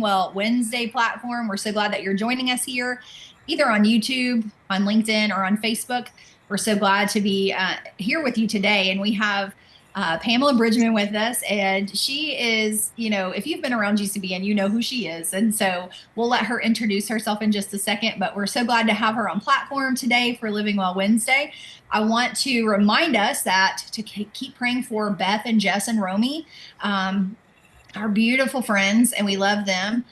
Well Wednesday platform. We're so glad that you're joining us here, either on YouTube, on LinkedIn, or on Facebook. We're so glad to be here with you today. And we have Pamela Bridgman with us. And she is, if you've been around GCBN, you know who she is. And so we'll let her introduce herself in just a second. But we're so glad to have her on platform today for Living Well Wednesday. I want to remind us that to keep praying for Beth and Jess and Romy, our beautiful friends, and we love them.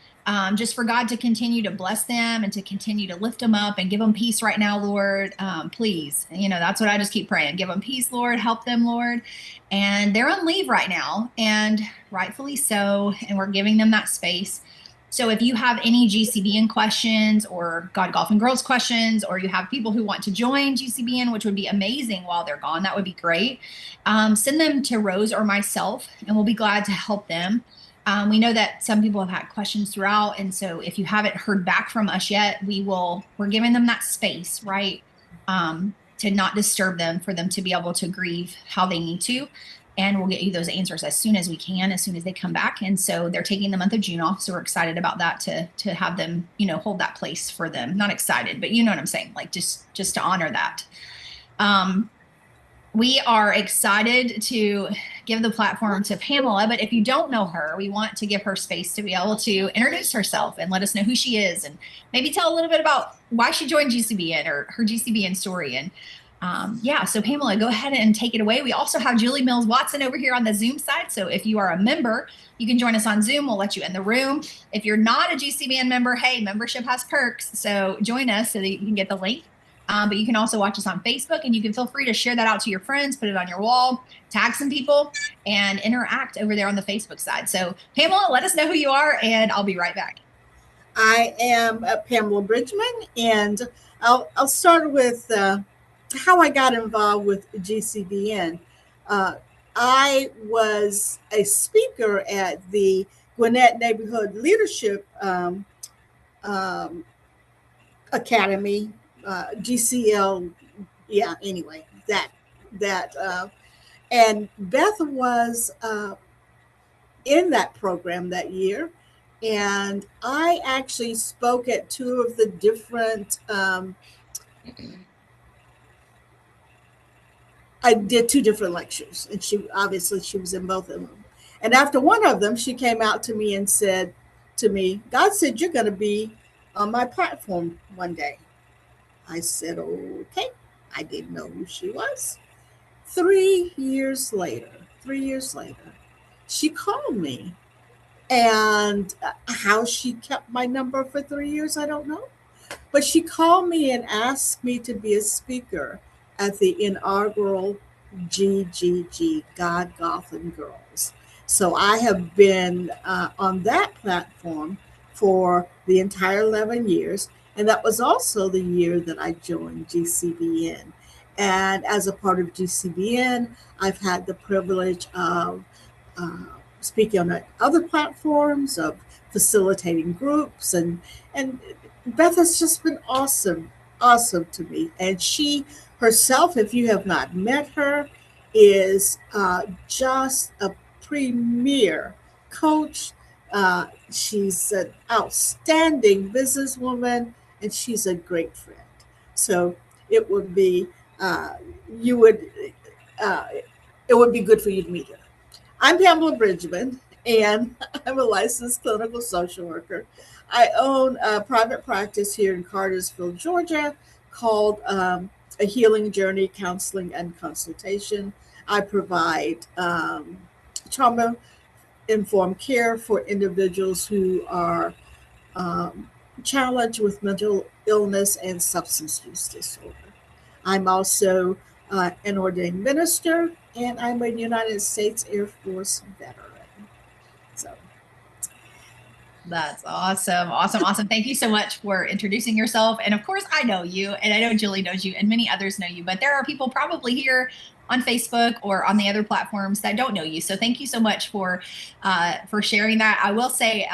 Just for God to continue to bless them and to continue to lift them up and give them peace right now, Lord. Please, that's what I just keep praying. Give them peace, Lord. Help them, Lord. And they're on leave right now, and rightfully so. And we're giving them that space. So if you have any GCBN questions or God Golf and Girls questions, or you have people who want to join GCBN, which would be amazing while they're gone, that would be great. Send them to Rose or myself, and we'll be glad to help them. We know that some people have had questions throughout. And so if you haven't heard back from us yet, we're giving them that space, right? To not disturb them, for them to be able to grieve how they need to. And we'll get you those answers as soon as we can, as soon as they come back. And so they're taking the month of June off. So we're excited about that, to have them, hold that place for them. Not excited, but you know what I'm saying? Like just to honor that. We are excited to give the platform to Pamela, but if you don't know her, we want to give her space to be able to introduce herself and let us know who she is, and maybe tell a little bit about why she joined GCBN or her GCBN story. And so Pamela, go ahead and take it away. We also have Julie Mills Watson over here on the Zoom side. So if you are a member, you can join us on Zoom. We'll let you in the room. If you're not a GCBN member, hey, membership has perks. So join us so that you can get the link. But you can also watch us on Facebook, and you can feel free to share that out to your friends, put it on your wall, tag some people, and interact over there on the Facebook side. So Pamela, let us know who you are, and I'll be right back. I am Pamela Bridgman, and I'll start with how I got involved with GCBN. I was a speaker at the Gwinnett Neighborhood Leadership Academy, GCL, anyway, and Beth was in that program that year, and I actually spoke at two of the different, I did two different lectures, and she was in both of them. And after one of them, she came out to me and said to me, God said, you're going to be on my platform one day. I said, okay. I didn't know who she was. 3 years later, she called me. And how she kept my number for 3 years, I don't know. But she called me and asked me to be a speaker at the inaugural GGG, God, Golf, and Girls. So I have been on that platform for the entire 11 years. And that was also the year that I joined GCBN. And as a part of GCBN, I've had the privilege of speaking on other platforms, of facilitating groups. And Beth has just been awesome to me. And she herself, if you have not met her, is just a premier coach. She's an outstanding businesswoman, and she's a great friend. So it would be it would be good for you to meet her. I'm Pamela Bridgman, and I'm a licensed clinical social worker. I own a private practice here in Cartersville, Georgia, called A Healing Journey Counseling and Consultation. I provide trauma-informed care for individuals who are challenged with mental illness and substance use disorder. I'm also an ordained minister, and I'm a United States Air Force veteran. So that's awesome. Thank you so much for introducing yourself. And of course, I know you, and I know Julie knows you, and many others know you, but there are people probably here on Facebook or on the other platforms that don't know you. So thank you so much for sharing that. I will say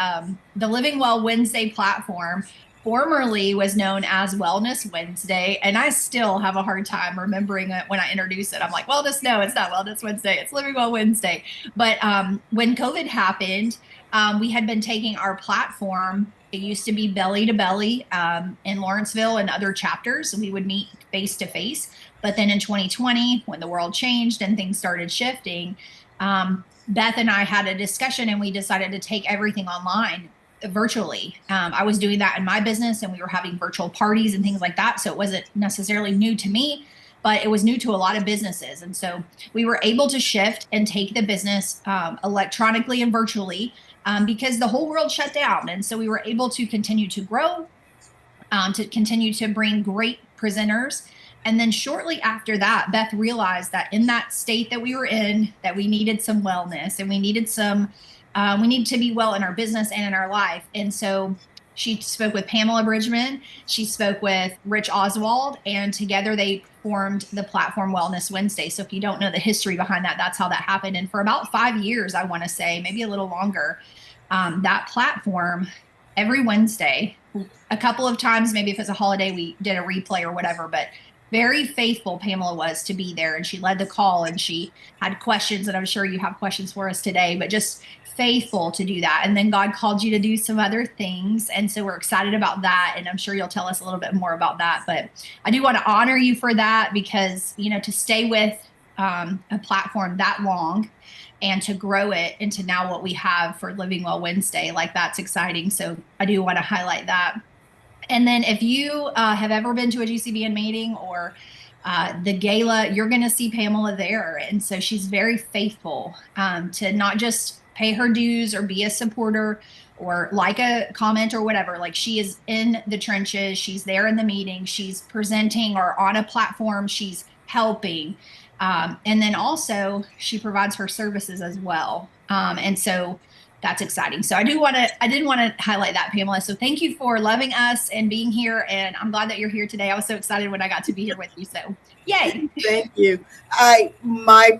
the Living Well Wednesday platform formerly was known as Wellness Wednesday, and I still have a hard time remembering it when I introduce it. I'm like, wellness, no, it's not Wellness Wednesday, it's Living Well Wednesday. But when COVID happened, we had been taking our platform. It used to be belly to belly in Lawrenceville and other chapters. We would meet face to face. But then in 2020, when the world changed and things started shifting, Beth and I had a discussion and we decided to take everything online virtually. I was doing that in my business and we were having virtual parties and things like that. So it wasn't necessarily new to me, but it was new to a lot of businesses. And so we were able to shift and take the business electronically and virtually because the whole world shut down. And so we were able to continue to grow, to continue to bring great presenters. And then shortly after that, Beth realized that in that state that we were in, that we needed some wellness and we needed to be well in our business and in our life. And so she spoke with Pamela Bridgman. She spoke with Rich Oswald, and together they formed the platform Wellness Wednesday. So if you don't know the history behind that, that's how that happened. And for about 5 years, I want to say, maybe a little longer, that platform every Wednesday, a couple of times, maybe if it's a holiday, we did a replay or whatever, but very faithful Pamela was to be there, and she led the call and she had questions, and I'm sure you have questions for us today, but just faithful to do that. And then God called you to do some other things, and so we're excited about that, and I'm sure you'll tell us a little bit more about that. But I do want to honor you for that, because to stay with a platform that long and to grow it into now what we have for Living Well Wednesday, like, that's exciting. So I do want to highlight that. And then if you have ever been to a GCBN meeting or the gala, you're going to see Pamela there. And so she's very faithful to not just pay her dues or be a supporter or like a comment or whatever. Like, she is in the trenches. She's there in the meeting. She's presenting or on a platform. She's helping. And then also she provides her services as well. And so that's exciting. So I did want to highlight that, Pamela. So thank you for loving us and being here. And I'm glad that you're here today. I was so excited when I got to be here with you. So yay. Thank you. My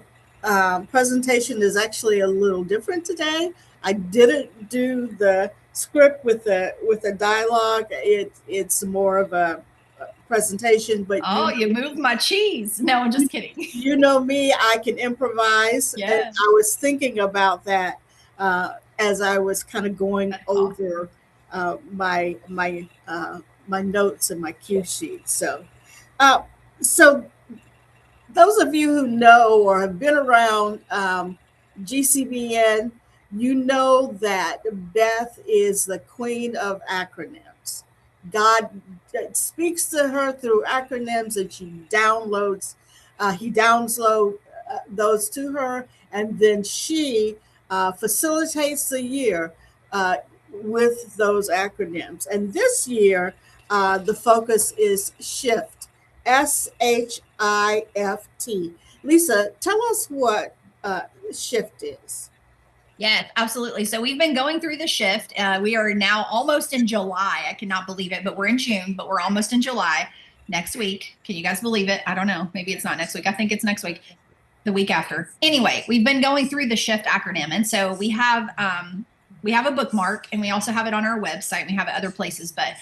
presentation is actually a little different today. I didn't do the script with the dialogue. It's more of a presentation, but you moved my cheese. No, I'm just kidding. You know me, I can improvise. Yeah. And I was thinking about that as I was kind of going over my notes and my cue sheet. So those of you who know or have been around GCBN, you know that Beth is the queen of acronyms. God speaks to her through acronyms, and he downloads those to her, and then she facilitates the year with those acronyms. And this year, the focus is SHIFT, SHIFT. Lisa, tell us what SHIFT is. Yes, absolutely. So we've been going through the shift. We are now almost in July. I cannot believe it, but we're in June, but we're almost in July next week. Can you guys believe it? I don't know. Maybe it's not next week. I think it's next week, the week after. Anyway, we've been going through the shift acronym. And so we have a bookmark, and we also have it on our website. We have it other places, but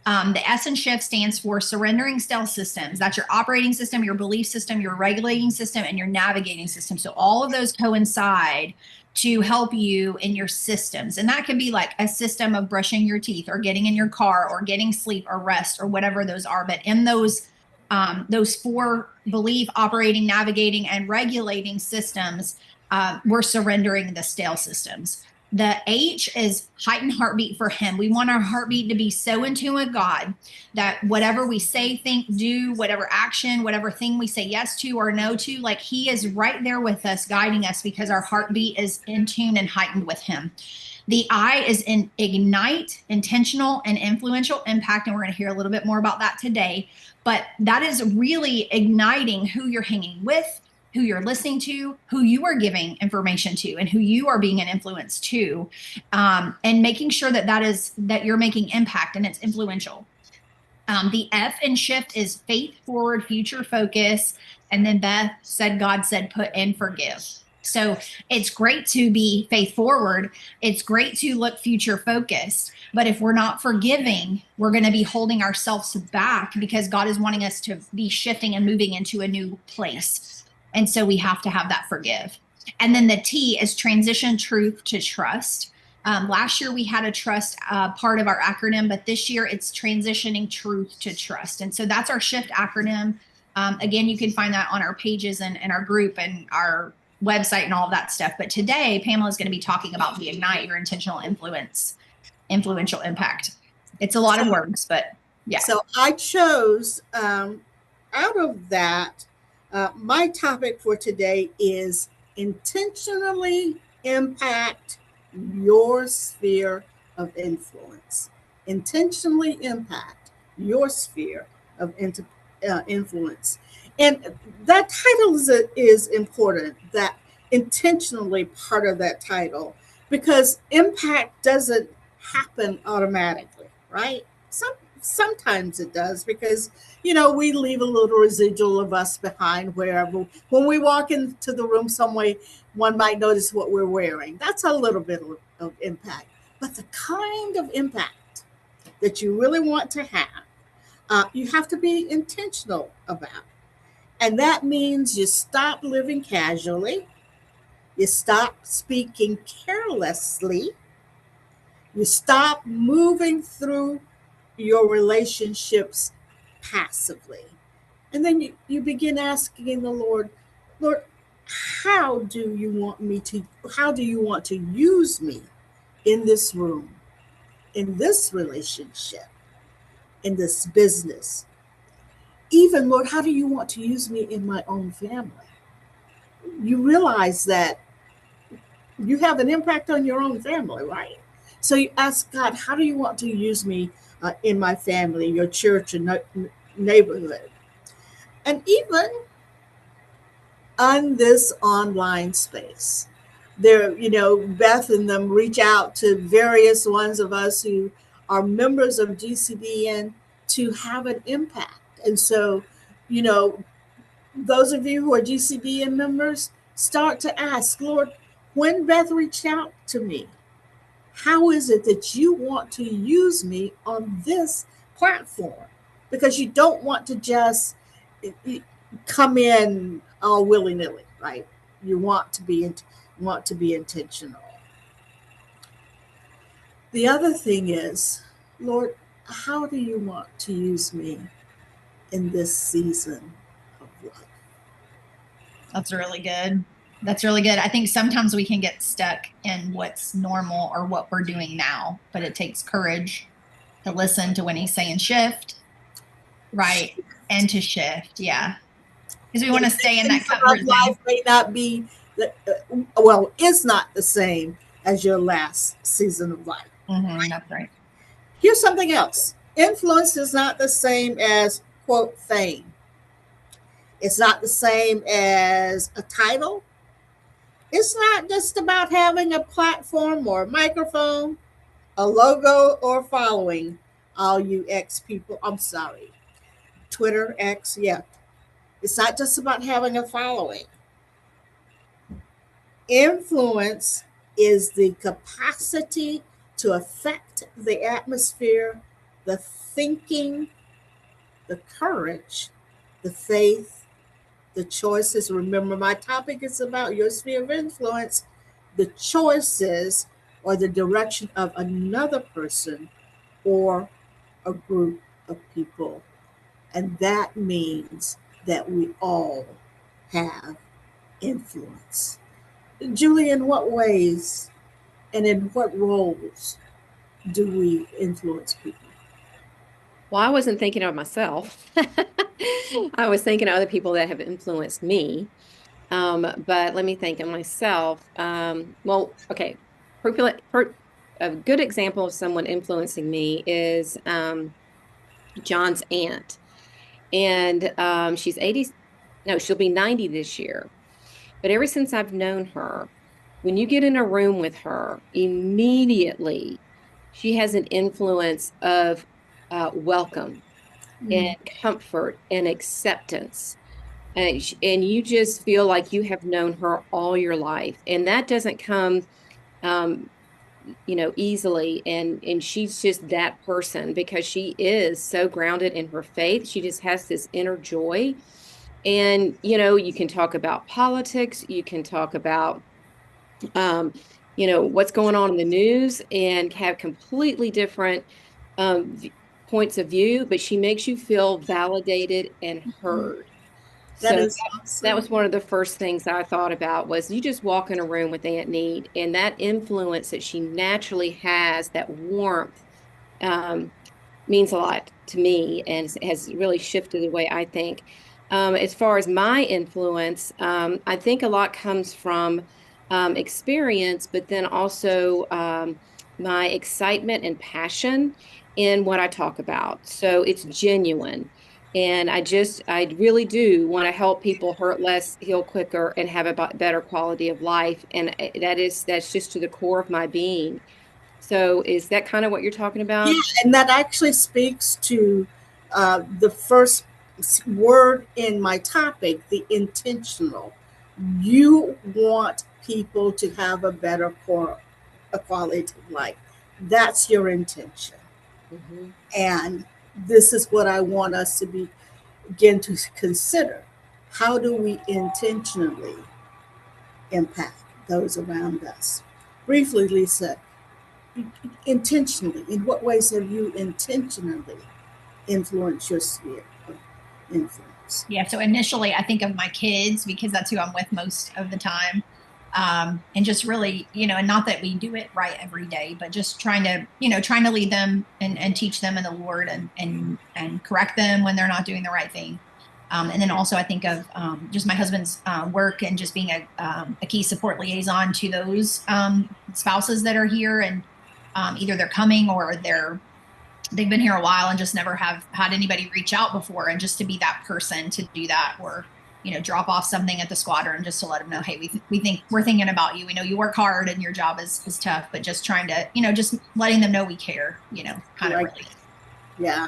the S in SHIFT stands for surrendering stale systems. That's your operating system, your belief system, your regulating system, and your navigating system. So all of those coincide to help you in your systems. And that can be like a system of brushing your teeth or getting in your car or getting sleep or rest or whatever those are. But in those 4 belief, operating, navigating, and regulating systems, we're surrendering the stale systems. The H is heightened heartbeat for him. We want our heartbeat to be so in tune with God that whatever we say, think, do, whatever action, whatever thing we say yes to or no to, like, he is right there with us, guiding us, because our heartbeat is in tune and heightened with him. The I is in ignite, intentional and influential impact. And we're going to hear a little bit more about that today. But that is really igniting who you're hanging with, who you're listening to, who you are giving information to, and who you are being an influence to, and making sure that you're making impact and it's influential. The F in SHIFT is faith forward, future focus. And then Beth said, God said, put and forgive. So it's great to be faith forward. It's great to look future focused. But if we're not forgiving, we're going to be holding ourselves back, because God is wanting us to be shifting and moving into a new place. And so we have to have that forgive. And then the T is transition truth to trust. Last year we had a trust part of our acronym, but this year it's transitioning truth to trust. And so that's our shift acronym. Again, you can find that on our pages and our group and our website and all of that stuff. But today, Pamela is going to be talking about the Ignite Your Intentional Influence, Influential Impact. It's a lot of words, but yeah. So I chose out of that, my topic for today is intentionally impact your sphere of influence. Intentionally impact your sphere of influence. And that title is important, that intentionally part of that title, because impact doesn't happen automatically, right? Sometimes it does, because we leave a little residual of us behind wherever. When we walk into the room some way, one might notice what we're wearing. That's a little bit of impact. But the kind of impact that you really want to have, you have to be intentional about. And that means you stop living casually, you stop speaking carelessly, you stop moving through your relationships passively. And then you begin asking the Lord, how do you want to use me in this room, in this relationship, in this business? Even, Lord, how do you want to use me in my own family? You realize that you have an impact on your own family, right? So you ask God, how do you want to use me in my family, your church, and neighborhood? And even on this online space, there, Beth and them reach out to various ones of us who are members of GCBN to have an impact. And so, those of you who are GCBN members, start to ask, Lord, when Beth reached out to me, how is it that you want to use me on this platform? Because you don't want to just come in all willy-nilly, right? You want to be intentional. The other thing is, Lord, how do you want to use me in this season of life? That's really good. That's really good. I think sometimes we can get stuck in what's normal or what we're doing now, but it takes courage to listen to when he's saying shift, right? And to shift, yeah. Because we want to stay in that comfort zone. Life may not be, it's not the same as your last season of life. Mm-hmm, that's right. Here's something else. Influence is not the same as, quote, fame. It's not the same as a title. It's not just about having a platform or a microphone, a logo, or following. All you X people, I'm sorry. Twitter, X, yeah. It's not just about having a following. Influence is the capacity to affect the atmosphere, the thinking, the courage, the faith, the choices. Remember, my topic is about your sphere of influence, the choices or the direction of another person or a group of people. And that means that we all have influence. Julie, in what ways and in what roles do we influence people? Well, I wasn't thinking of myself. I was thinking of other people that have influenced me. But let me think of myself. Okay. A good example of someone influencing me is John's aunt. And she's 80. No, she'll be 90 this year. But ever since I've known her, when you get in a room with her, immediately she has an influence of welcome and comfort and acceptance. And you just feel like you have known her all your life. And that doesn't come, easily. And she's just that person because she is so grounded in her faith. She just has this inner joy. And, you can talk about politics. You can talk about what's going on in the news and have completely different points of view, but she makes you feel validated and heard. That So is awesome. that was one of the first things I thought about was you just walk in a room with Aunt Need, and that influence that she naturally has, that warmth, means a lot to me and has really shifted the way I think. As far as my influence, I think a lot comes from experience, but then also my excitement and passion in what I talk about. So it's genuine. And I really do want to help people hurt less, heal quicker, and have a better quality of life. And that's just to the core of my being. So is that kind of what you're talking about? Yeah, and that actually speaks to the first word in my topic, the intentional. You want people to have a better quality of life. That's your intention. Mm-hmm. And this is what I want us to begin to consider. How do we intentionally impact those around us? Briefly, Lisa, intentionally, in what ways have you intentionally influenced your sphere of influence? Yeah. So initially, I think of my kids because that's who I'm with most of the time. And just really, and not that we do it right every day, but just trying to lead them and teach them in the Lord and correct them when they're not doing the right thing. And then also I think of just my husband's work and just being a key support liaison to those spouses that are here, and either they're coming or they've been here a while and just never have had anybody reach out before, and just to be that person to do that, or drop off something at the squadron just to let them know, hey, we're thinking about you. We know you work hard and your job is tough, but just trying to, just letting them know we care, kind of really. Yeah.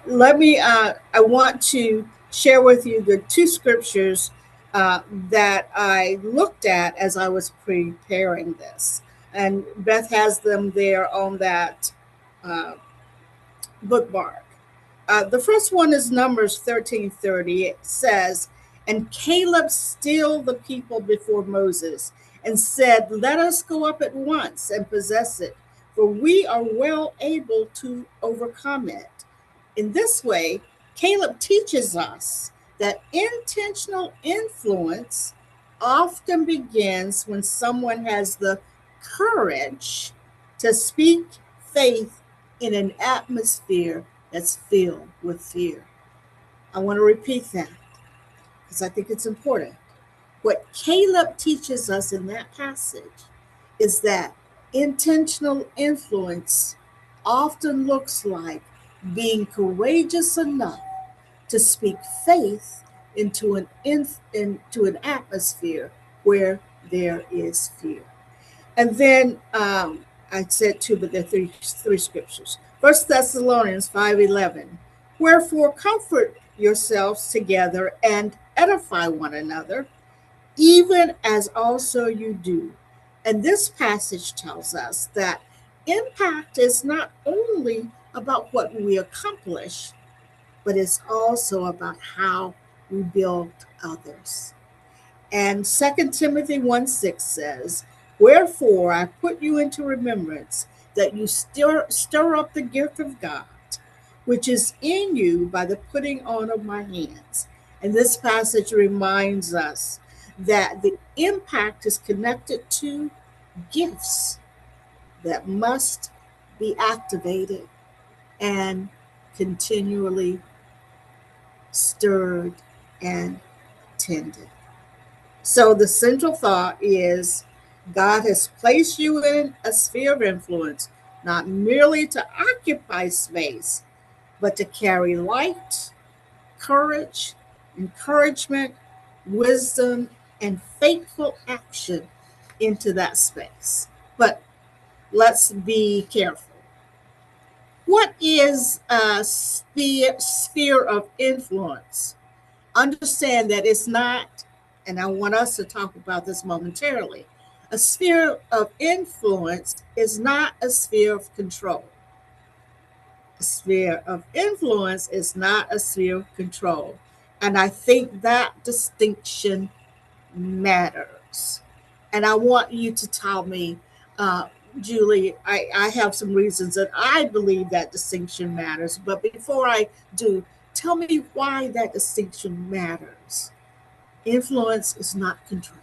Let me, I want to share with you the two scriptures that I looked at as I was preparing this. And Beth has them there on that bookmark. The first one is Numbers 13:30. It says, "And Caleb stilled the people before Moses and said, 'Let us go up at once and possess it, for we are well able to overcome it.'" In this way, Caleb teaches us that intentional influence often begins when someone has the courage to speak faith in an atmosphere that's filled with fear. I want to repeat that because I think it's important. What Caleb teaches us in that passage is that intentional influence often looks like being courageous enough to speak faith into an atmosphere where there is fear. And then I said two, but there are three scriptures. 1 Thessalonians 5:11. "Wherefore comfort yourselves together and edify one another, even as also you do." And this passage tells us that impact is not only about what we accomplish, but it's also about how we build others. And 2 Timothy 1:6 says, "Wherefore I put you into remembrance that you stir up the gift of God, which is in you by the putting on of my hands." And this passage reminds us that the impact is connected to gifts that must be activated and continually stirred and tended. So the central thought is God has placed you in a sphere of influence, not merely to occupy space, but to carry light, courage, encouragement, wisdom, and faithful action into that space. But let's be careful. What is a sphere of influence? Understand that it's not, and I want us to talk about this momentarily, a sphere of influence is not a sphere of control. A sphere of influence is not a sphere of control. And I think that distinction matters. And I want you to tell me, Julie, I have some reasons that I believe that distinction matters. But before I do, tell me why that distinction matters. Influence is not control.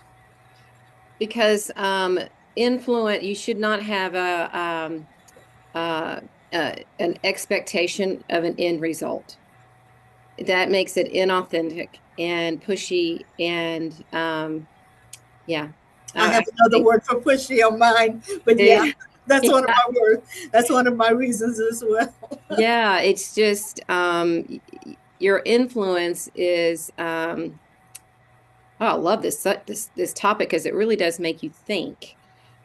Because you should not have an expectation of an end result. That makes it inauthentic and pushy, and yeah. I have another word for pushy on mine, but yeah, that's one of my words. That's one of my reasons as well. Yeah, it's just your influence is. Oh, I love this topic because it really does make you think.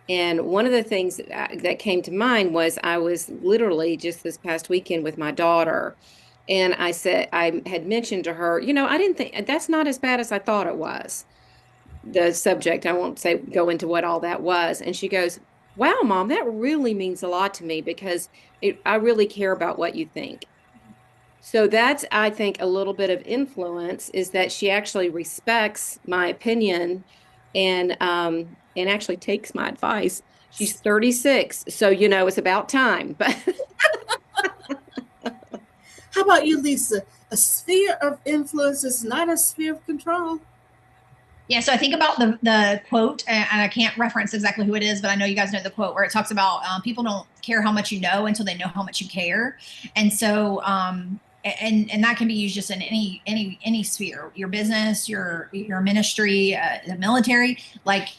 And one of the things that came to mind was I was literally just this past weekend with my daughter, and I had mentioned to her, I didn't think that's not as bad as I thought it was. The subject, I won't go into what all that was. And she goes, "Wow, Mom, that really means a lot to me because I really care about what you think." So that's, I think, a little bit of influence, is that she actually respects my opinion and actually takes my advice. She's 36, so it's about time. But how about you, Lisa? A sphere of influence is not a sphere of control. Yeah, so I think about the quote, and I can't reference exactly who it is, but I know you guys know the quote where it talks about people don't care how much you know until they know how much you care. And so and that can be used just in any sphere, your business, your ministry, the military. Like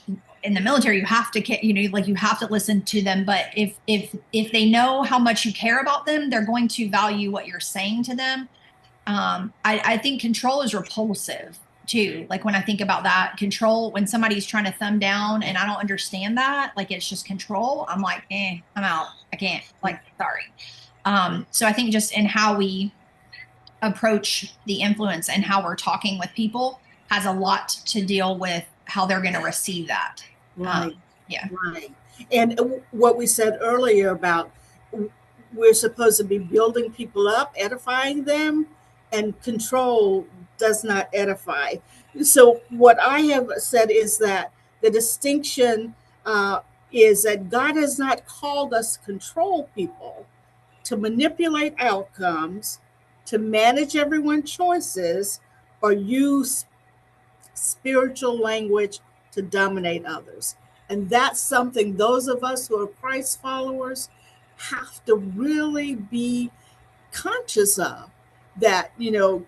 in the military, you have to you have to listen to them. But if they know how much you care about them, they're going to value what you're saying to them. I think control is repulsive too. Like when I think about that control, when somebody's trying to thumb down and I don't understand that, like it's just control, I'm like, I'm out. I can't, like, sorry. So I think just in how we approach the influence and how we're talking with people has a lot to deal with how they're going to receive that. Right. Yeah. Right. And what we said earlier about we're supposed to be building people up, edifying them, and control does not edify. So what I have said is that the distinction is that God has not called us to control people, to manipulate outcomes, to manage everyone's choices, or use spiritual language to dominate others. And that's something those of us who are Christ followers have to really be conscious of, that,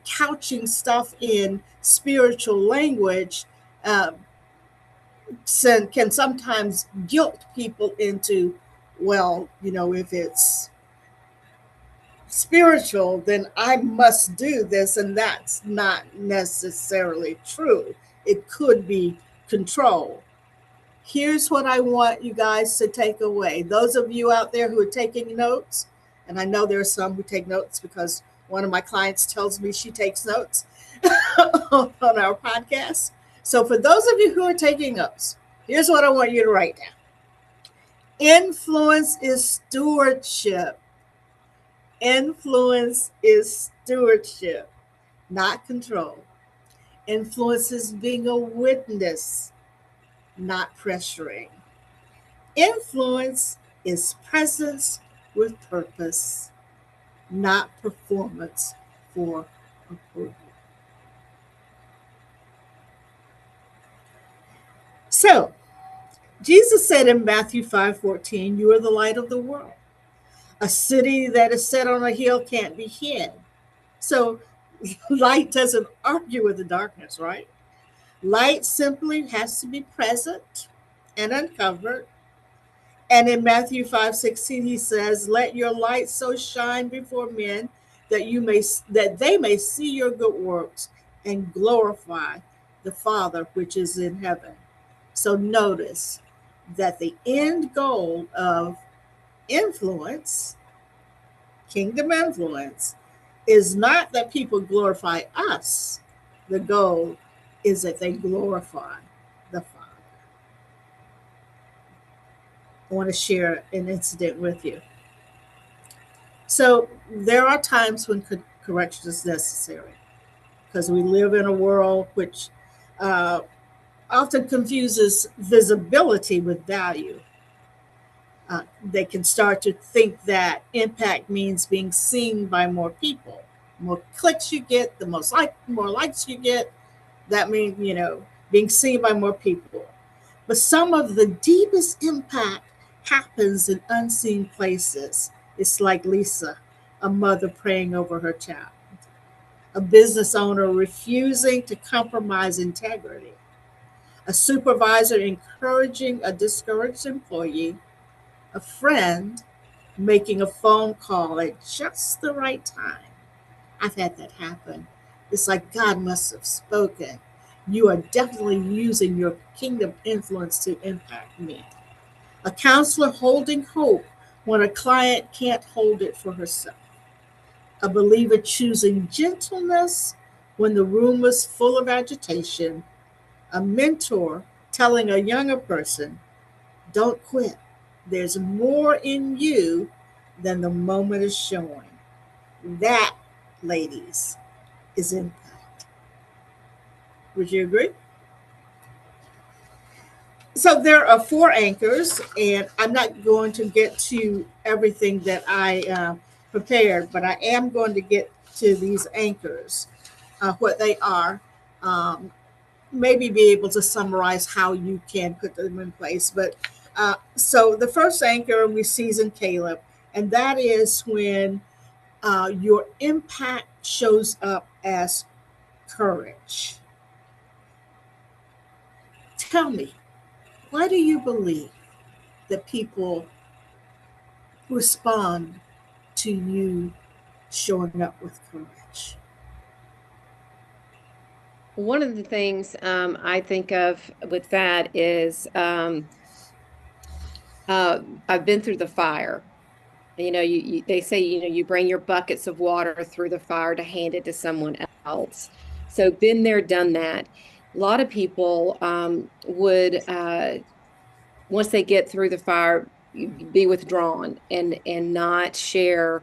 couching stuff in spiritual language can sometimes guilt people into, well, if it's spiritual, then I must do this. And that's not necessarily true. It could be control. Here's what I want you guys to take away. Those of you out there who are taking notes, and I know there are some who take notes because one of my clients tells me she takes notes on our podcast. So for those of you who are taking notes, here's what I want you to write down. Influence is stewardship. Influence is stewardship, not control. Influence is being a witness, not pressuring. Influence is presence with purpose, not performance for approval. So, Jesus said in Matthew 5:14, "You are the light of the world. A city that is set on a hill can't be hid." So, light doesn't argue with the darkness, right? Light simply has to be present and uncovered. And in Matthew 5:16, he says, "Let your light so shine before men that they may see your good works and glorify the Father which is in heaven." So notice that the end goal of influence, kingdom influence, is not that people glorify us. The goal is that they glorify the Father. I want to share an incident with you. So there are times when correction is necessary because we live in a world which often confuses visibility with value. They can start to think that impact means being seen by more people. More clicks you get, the more likes you get, that means, being seen by more people. But some of the deepest impact happens in unseen places. It's like Lisa, a mother praying over her child, a business owner refusing to compromise integrity, a supervisor encouraging a discouraged employee, a friend making a phone call at just the right time. I've had that happen. It's like God must have spoken. You are definitely using your kingdom influence to impact me. A counselor holding hope when a client can't hold it for herself. A believer choosing gentleness when the room is full of agitation. A mentor telling a younger person, don't quit. There's more in you than the moment is showing. That, ladies, is impact. Would you agree? So there are 4 anchors, and I'm not going to get to everything that I prepared, but I am going to get to these anchors, what they are, um, maybe be able to summarize how you can put them in place. But so the first anchor we season Caleb, and that is when your impact shows up as courage. Tell me, why do you believe that people respond to you showing up with courage? One of the things I think of with that is I've been through the fire. They say, you bring your buckets of water through the fire to hand it to someone else. So been there, done that. A lot of people would, once they get through the fire, be withdrawn and not share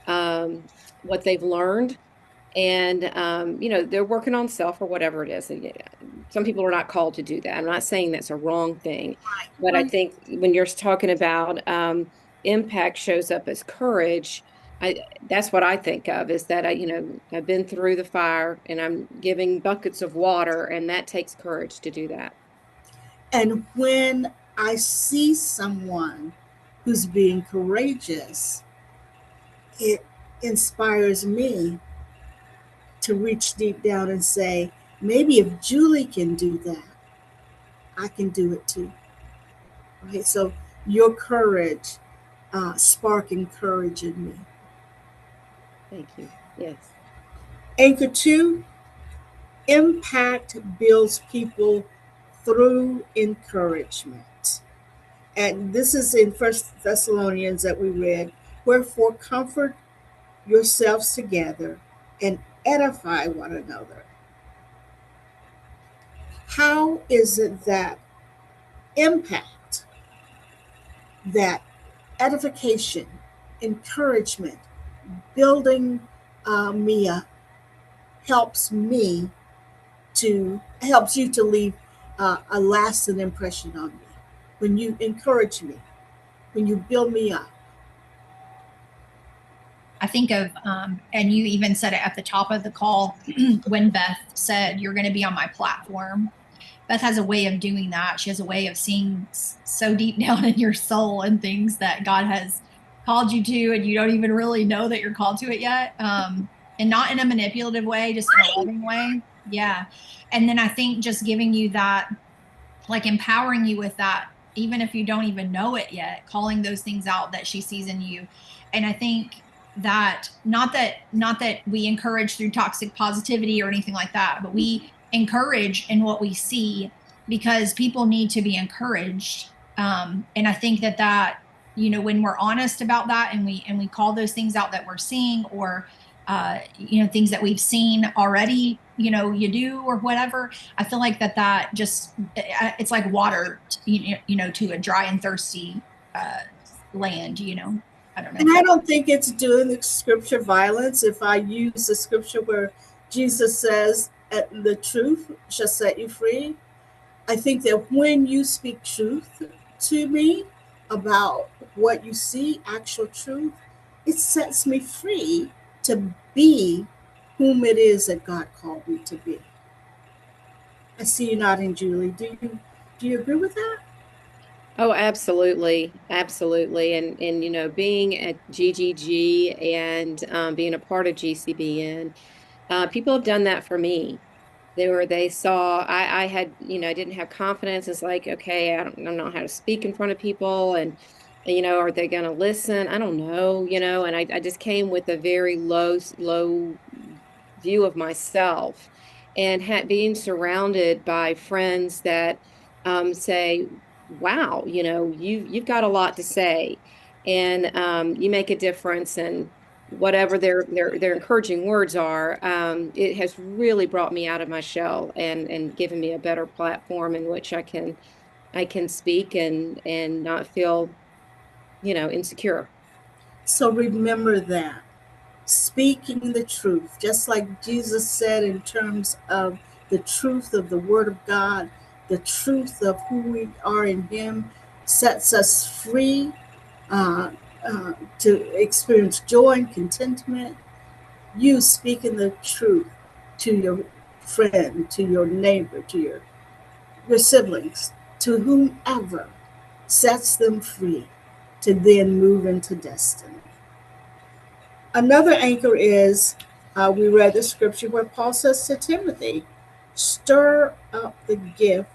what they've learned. And, they're working on self or whatever it is. Some people are not called to do that. I'm not saying that's a wrong thing, but I think when you're talking about impact shows up as courage, that's what I think of, is that I've been through the fire and I'm giving buckets of water, and that takes courage to do that. And when I see someone who's being courageous, it inspires me to reach deep down and say, maybe if Julie can do that, I can do it too. Right? So your courage, sparking courage in me. Thank you. Yes. Anchor 2, impact builds people through encouragement. And this is in First Thessalonians that we read. Wherefore comfort yourselves together and edify one another. How is it that impact, that edification, encouragement, building me up, helps you to leave a lasting impression on me? When you encourage me, when you build me up. I think of, and you even said it at the top of the call when Beth said, you're going to be on my platform. Beth has a way of doing that. She has a way of seeing so deep down in your soul and things that God has called you to, and you don't even really know that you're called to it yet. And not in a manipulative way, just in a loving way. Yeah. And then I think just giving you that, like empowering you with that, even if you don't even know it yet, calling those things out that she sees in you. And I think that not that we encourage through toxic positivity or anything like that, but we encourage in what we see, because people need to be encouraged. And I think that when we're honest about that, and we call those things out that we're seeing, or things that we've seen already, you do, or whatever, I feel like that just, it's like water, to a dry and thirsty land, I don't know. And I don't think it's doing the scripture violence if I use the scripture where Jesus says, the truth shall set you free. I think that when you speak truth to me about what you see, actual truth, it sets me free to be whom it is that God called me to be. I see you nodding, Julie. Do you agree with that? Oh, absolutely. Absolutely. And being at GGG and being a part of GCBN, people have done that for me. They saw I had, I didn't have confidence. It's like, okay, I don't know how to speak in front of people, and are they going to listen? I don't know, and I just came with a very low view of myself, and being surrounded by friends that say, wow, you've got a lot to say, and you make a difference, and whatever their encouraging words are, it has really brought me out of my shell and given me a better platform in which I can speak and not feel, insecure. So remember that. Speaking the truth, just like Jesus said, in terms of the truth of the Word of God, the truth of who we are in Him, sets us free uh, to experience joy and contentment. You speaking the truth to your friend, to your neighbor, to your siblings, to whomever, sets them free to then move into destiny. Another anchor is, we read the scripture where Paul says to Timothy, stir up the gift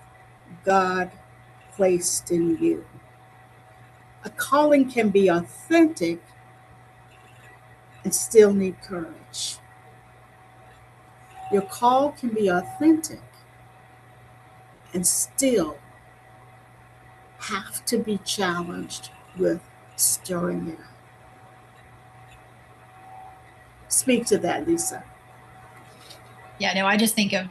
God placed in you. A calling can be authentic and still need courage. Your call can be authentic and still have to be challenged with stirring it up. Speak to that, Lisa. Yeah, no, I just think of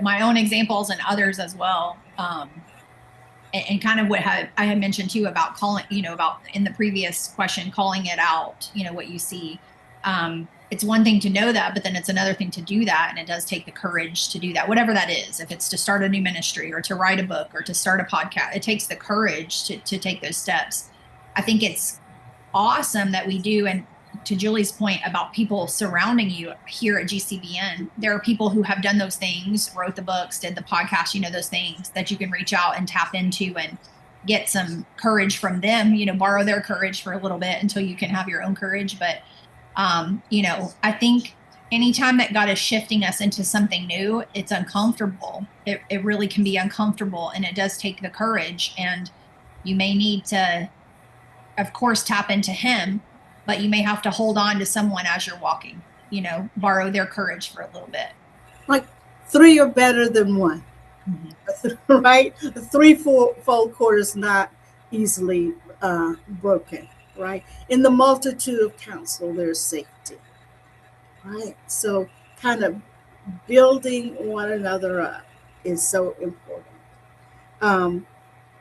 my own examples and others as well. And kind of what I had mentioned too about calling, about in the previous question, calling it out, what you see. It's one thing to know that, but then it's another thing to do that. And it does take the courage to do that, whatever that is. If it's to start a new ministry or to write a book or to start a podcast, it takes the courage to take those steps. I think it's awesome that we do. And to Julie's point about people surrounding you here at GCBN, there are people who have done those things, wrote the books, did the podcast, those things that you can reach out and tap into and get some courage from them, borrow their courage for a little bit until you can have your own courage. But, I think anytime that God is shifting us into something new, it's uncomfortable. It really can be uncomfortable, and it does take the courage, and you may need to, of course, tap into Him, but you may have to hold on to someone as you're walking, borrow their courage for a little bit. Like, three are better than one, right? A threefold cord is not easily broken, right? In the multitude of counsel, there's safety, right? So, kind of building one another up is so important.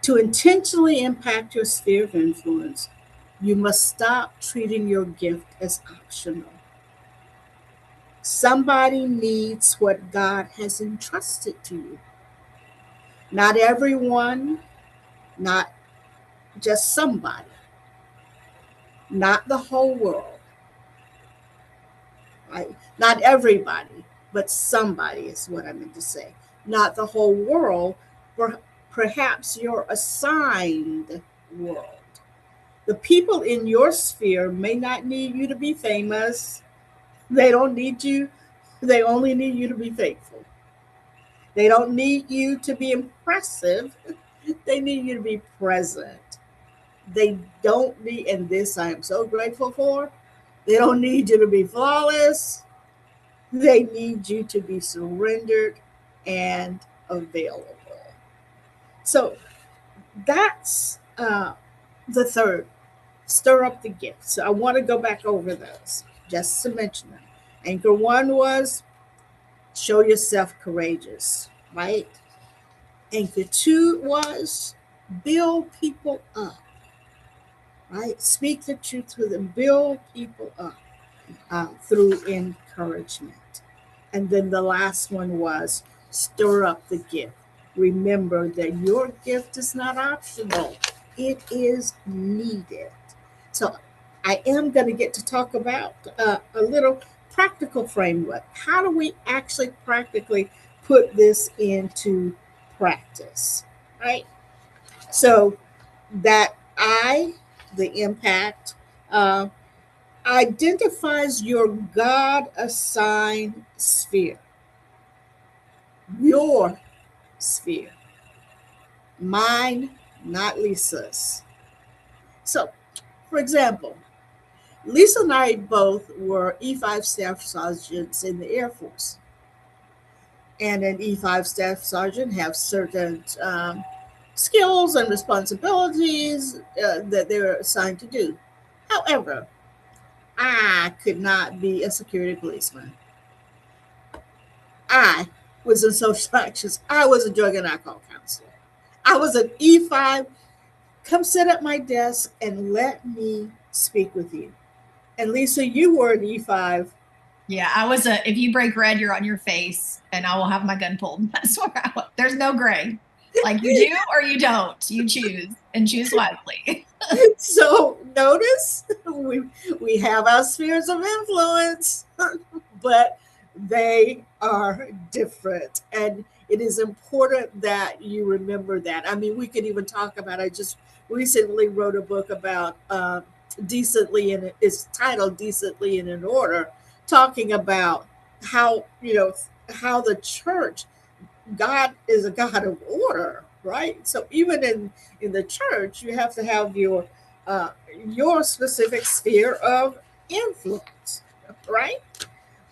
To intentionally impact your sphere of influence, you must stop treating your gift as optional. Somebody needs what God has entrusted to you. Not everyone, not just somebody, not the whole world, right? Not everybody, but somebody is what I meant to say. Not the whole world, perhaps your assigned world. The people in your sphere may not need you to be famous. They don't need you. They only need you to be faithful. They don't need you to be impressive. They need you to be present. They don't need, and this I am so grateful for, they don't need you to be flawless. They need you to be surrendered and available. So that's the third. Stir up the gift. So I want to go back over those just to mention them. Anchor one was show yourself courageous, right? Anchor two was build people up, right? Speak the truth to them, build people up through encouragement. And then the last one was stir up the gift. remember that your gift is not optional, it is needed. So, I am going to get to talk about a little practical framework. How do we actually practically put this into practice? Right? So, that the impact, uh, identifies your God assigned sphere, your sphere, mine, not Lisa's. So, for example, Lisa and I both were E5 staff sergeants in the Air Force. And an E5 staff sergeant have certain skills and responsibilities that they're assigned to do. However, I could not be a security policeman. I was in social actions. I was a drug and alcohol counselor. I was an E5. Come sit at my desk and let me speak with you. And Lisa, you were an E5. Yeah, I was if you break red, you're on your face and I will have my gun pulled. That's where I was. There's no gray. Like you do or you don't. You choose and choose wisely. So notice we have our spheres of influence, but they are different. And it is important that you remember that. I mean, we could even talk about, I just recently wrote a book about decently, and it's titled Decently and in Order, talking about how, how the church, God is a God of order, right? So even in the church, you have to have your specific sphere of influence, right?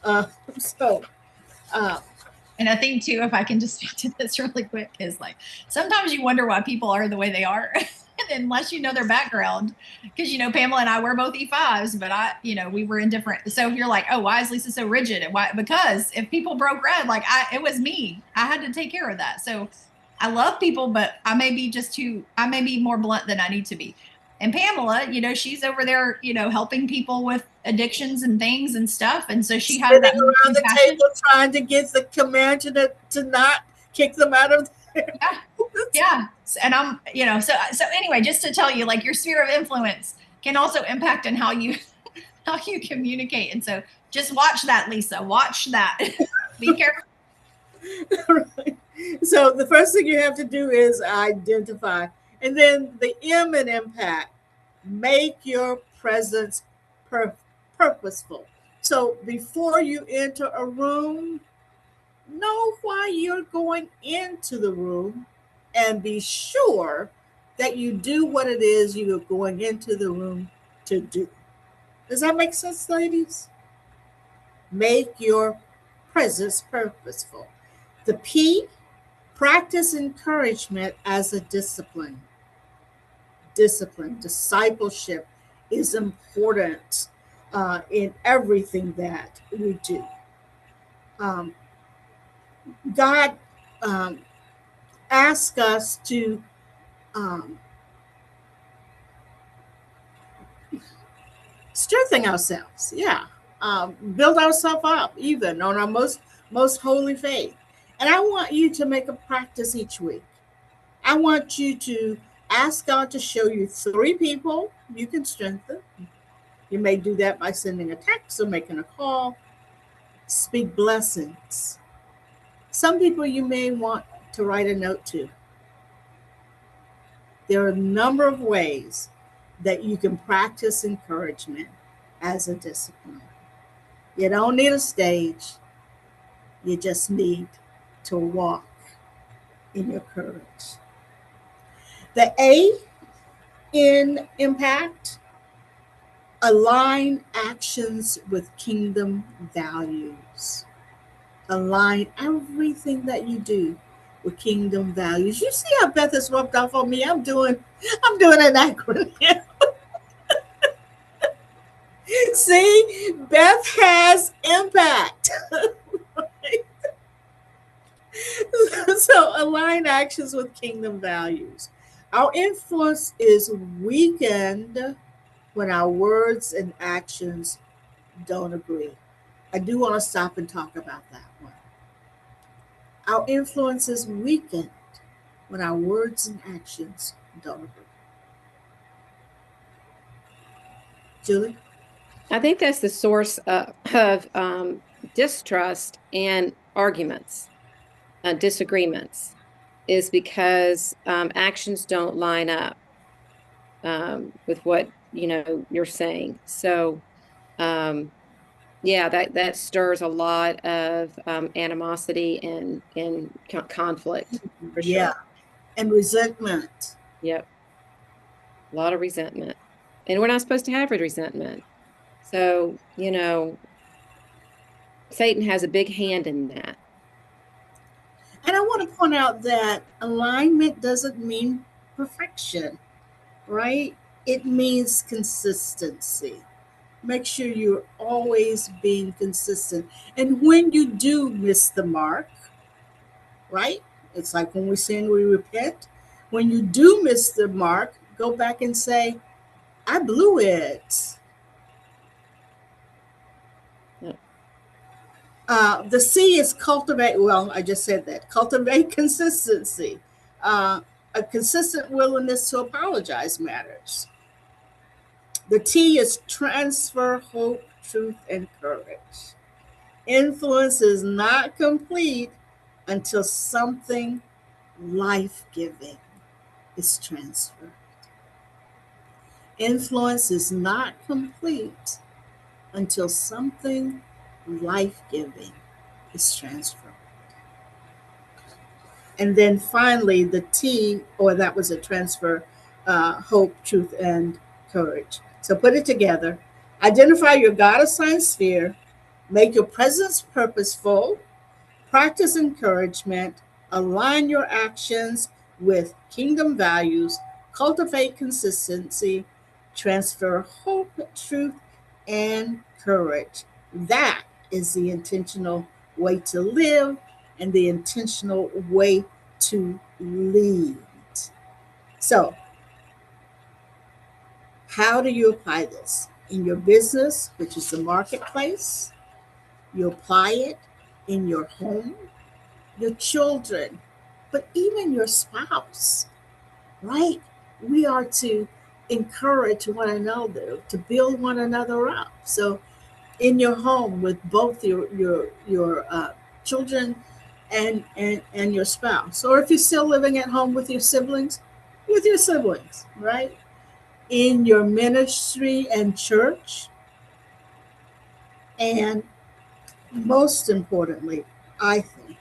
Uh, so, uh, And I think too, if I can just speak to this really quick, is like sometimes you wonder why people are the way they are, unless you know their background. Because Pamela and I were both E5s, but we were in different. So if you're like, oh, why is Lisa so rigid? And why? Because if people broke red, like it was me. I had to take care of that. So I love people, but I may be more blunt than I need to be. And Pamela, she's over there, helping people with addictions and things and stuff. And so she has that around the table trying to get the commander to not kick them out of there. Yeah. And I'm, so anyway, just to tell you, like your sphere of influence can also impact on how you communicate. And so just watch that, Lisa. Watch that. Be careful. Right. So the first thing you have to do is identify. And then the M in impact, make your presence purposeful. So before you enter a room, know why you're going into the room and be sure that you do what it is you're going into the room to do. Does that make sense, ladies? Make your presence purposeful. The P, practice encouragement as a discipline. Discipleship is important in everything that we do. God asks us to strengthen ourselves. Yeah, build ourselves up, even on our most holy faith. And I want you to make a practice each week. I want you to ask God to show you 3 people you can strengthen. You may do that by sending a text or making a call. Speak blessings. Some people you may want to write a note to. There are a number of ways that you can practice encouragement as a discipline. You don't need a stage. You just need to walk in your courage. The A in impact, align actions with kingdom values. Align everything that you do with kingdom values. You see how Beth has rubbed off on me? I'm doing an acronym. See, Beth has impact. So align actions with kingdom values. Our influence is weakened when our words and actions don't agree. I do want to stop and talk about that one. Our influence is weakened when our words and actions don't agree. Julie? I think that's the source of distrust and arguments, disagreements, is because actions don't line up with what you're saying. So yeah, that stirs a lot of animosity and conflict for Yeah. sure. And resentment. Yep, a lot of resentment, and we're not supposed to have resentment. So Satan has a big hand in that. And I want to point out that alignment doesn't mean perfection, right? It means consistency. Make sure you're always being consistent. And when you do miss the mark, right? It's like when we sin, we repent. When you do miss the mark, go back and say, I blew it. Yep. The C is cultivate. Well, I just said that. Cultivate consistency. A consistent willingness to apologize matters. The T is transfer hope, truth, and courage. Influence is not complete until something life giving is transferred. Influence is not complete until something life giving is transferred. And then finally, the T, or that was a transfer, hope, truth, and courage. So put it together. Identify your God assigned sphere, make your presence purposeful, practice encouragement, align your actions with kingdom values, cultivate consistency, transfer hope, truth, and courage. That is the intentional way to live and the intentional way to lead. So, how do you apply this? In your business, which is the marketplace, you apply it in your home, your children, but even your spouse, right? We are to encourage one another, to build one another up. So in your home with both your children and your spouse, or if you're still living at home with your siblings, right? In your ministry and church, and most importantly, I think,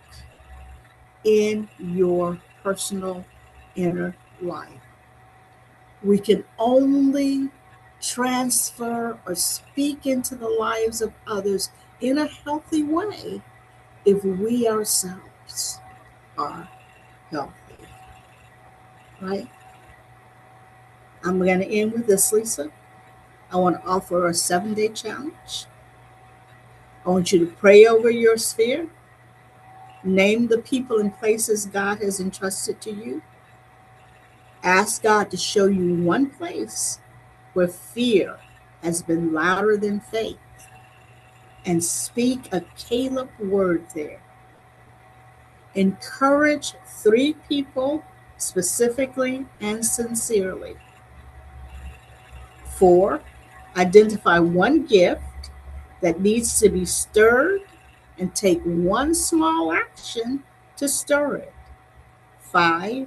in your personal inner life. We can only transfer or speak into the lives of others in a healthy way if we ourselves are healthy, right? I'm going to end with this, Lisa. I want to offer a 7-day challenge. I want you to pray over your sphere. Name the people and places God has entrusted to you. Ask God to show you one place where fear has been louder than faith, and speak a Caleb word there. Encourage 3 people specifically and sincerely. 4, identify one gift that needs to be stirred and take one small action to stir it. 5,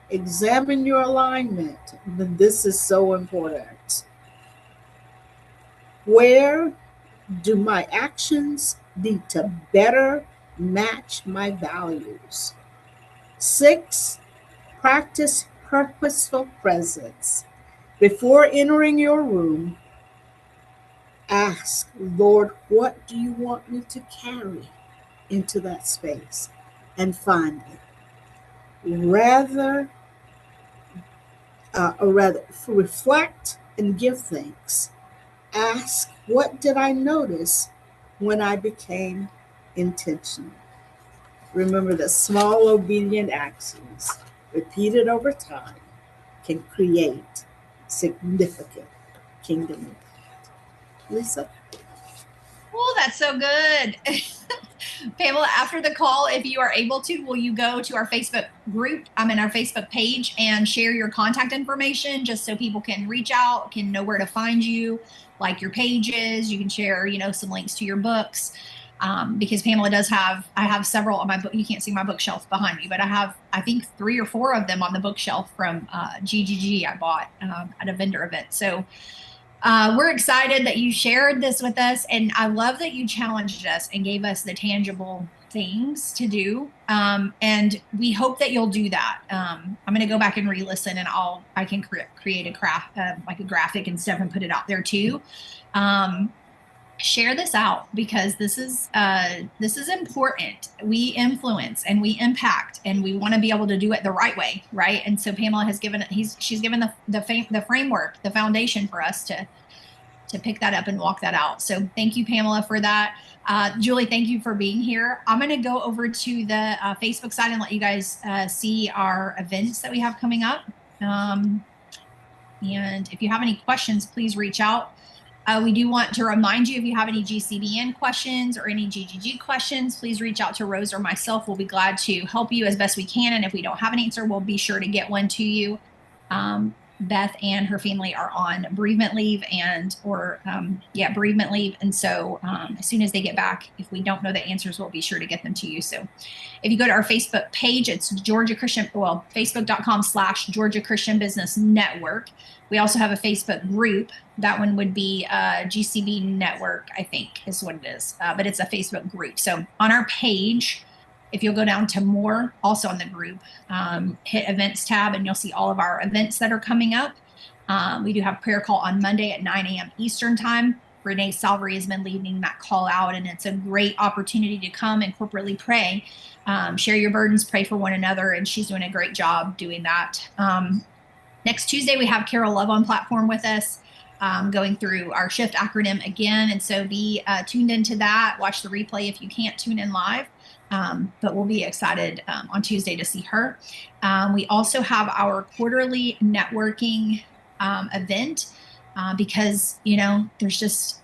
examine your alignment. This is so important. Where do my actions need to better match my values? 6, practice purposeful presence. Before entering your room, ask, Lord, what do you want me to carry into that space? And finally, rather reflect and give thanks. Ask, what did I notice when I became intentional? Remember that small obedient actions repeated over time can create significant kingdom impact. Lisa? Oh, that's so good. Pamela, after the call, if you are able to, will you go to our Facebook group, our Facebook page, and share your contact information just so people can reach out, can know where to find you, like your pages. You can share, some links to your books. Because Pamela I have several on my book. You can't see my bookshelf behind me, but I think 3 or 4 of them on the bookshelf from GGG I bought at a vendor event. So we're excited that you shared this with us, and I love that you challenged us and gave us the tangible things to do. And we hope that you'll do that. I'm going to go back and re-listen, and I can create a craft, like a graphic and stuff, and put it out there too. Share this out, because this is important. We influence and we impact, and we want to be able to do it the right way, right? And so Pamela has she's given the framework, the foundation for us to pick that up and walk that out. So thank you, Pamela, for that. Julie, thank you for being here. I'm going to go over to the Facebook side and let you guys see our events that we have coming up. And if you have any questions, please reach out. We do want to remind you, if you have any GCBN questions or any GGG questions, please reach out to Rose or myself. We'll be glad to help you as best we can. And if we don't have an answer, we'll be sure to get one to you. Beth and her family are on bereavement leave bereavement leave. And so as soon as they get back, if we don't know the answers, we'll be sure to get them to you. So if you go to our Facebook page, it's facebook.com/Georgia Christian Business Network. We also have a Facebook group. That one would be GCB Network, I think is what it is. But it's a Facebook group. So on our page, if you'll go down to more, also on the group, hit events tab, and you'll see all of our events that are coming up. We do have prayer call on Monday at 9 a.m. Eastern time. Renee Salvery has been leading that call out, and it's a great opportunity to come and corporately pray, share your burdens, pray for one another, and she's doing a great job doing that. Next Tuesday, we have Carol Love on platform with us, going through our SHIFT acronym again. And so be tuned into that. Watch the replay if you can't tune in live. But we'll be excited on Tuesday to see her. We also have our quarterly networking event because, there's just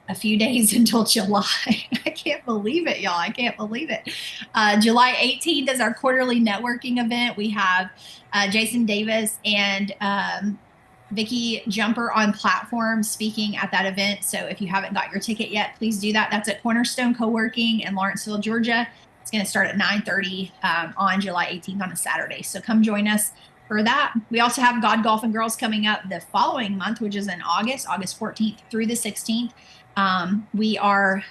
a few days until July. I can't believe it, y'all. I can't believe it. July 18th is our quarterly networking event. We have Jason Davis and Vicki Jumper on platform speaking at that event. So if you haven't got your ticket yet, please do that. That's at Cornerstone Co-working in Lawrenceville, Georgia. It's going to start at 9:30 on July 18th on a Saturday. So come join us for that. We also have God, Golf, and Girls coming up the following month, which is in August 14th through the 16th. We are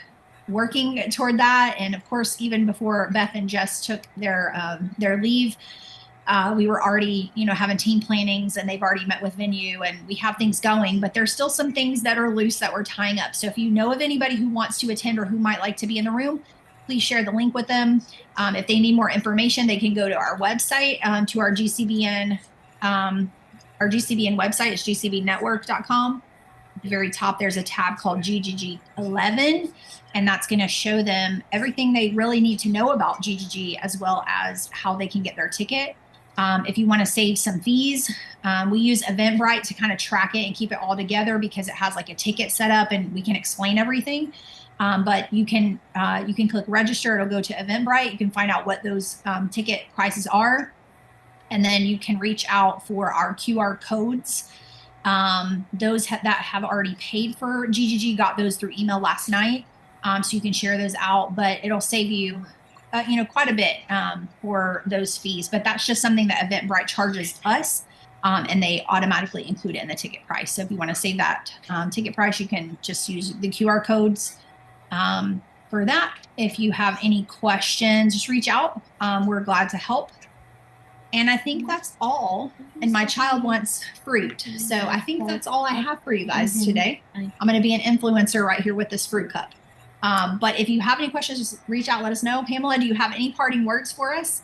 working toward that. And of course, even before Beth and Jess took their leave, we were already, having team plannings, and they've already met with venue, and we have things going, but there's still some things that are loose that we're tying up. So if you know of anybody who wants to attend or who might like to be in the room, please share the link with them. If they need more information, they can go to our website, to our GCBN. Our GCBN website is gcbnetwork.com. At the very top, there's a tab called GGG 11, and that's going to show them everything they really need to know about GGG, as well as how they can get their ticket. If you want to save some fees, we use Eventbrite to kind of track it and keep it all together, because it has like a ticket set up and we can explain everything. But you can click register. It'll go to Eventbrite. You can find out what those ticket prices are. And then you can reach out for our QR codes. Those that have already paid for GGG got those through email last night. So you can share those out, but it'll save you quite a bit for those fees. But that's just something that Eventbrite charges us, and they automatically include it in the ticket price. So if you want to save that ticket price, you can just use the QR codes for that. If you have any questions, just reach out. We're glad to help. And I think that's all. And my child wants fruit. So I think that's all I have for you guys today. I'm going to be an influencer right here with this fruit cup. But if you have any questions, just reach out, let us know. Pamela, do you have any parting words for us?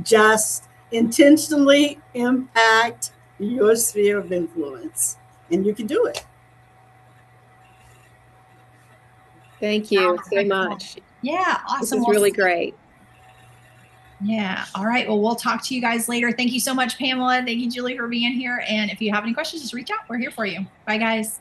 Just intentionally impact your sphere of influence, and you can do it. Thank you so much. Yeah, awesome. This is really great. Yeah. All right. Well, we'll talk to you guys later. Thank you so much, Pamela. Thank you, Julie, for being here. And if you have any questions, just reach out. We're here for you. Bye, guys.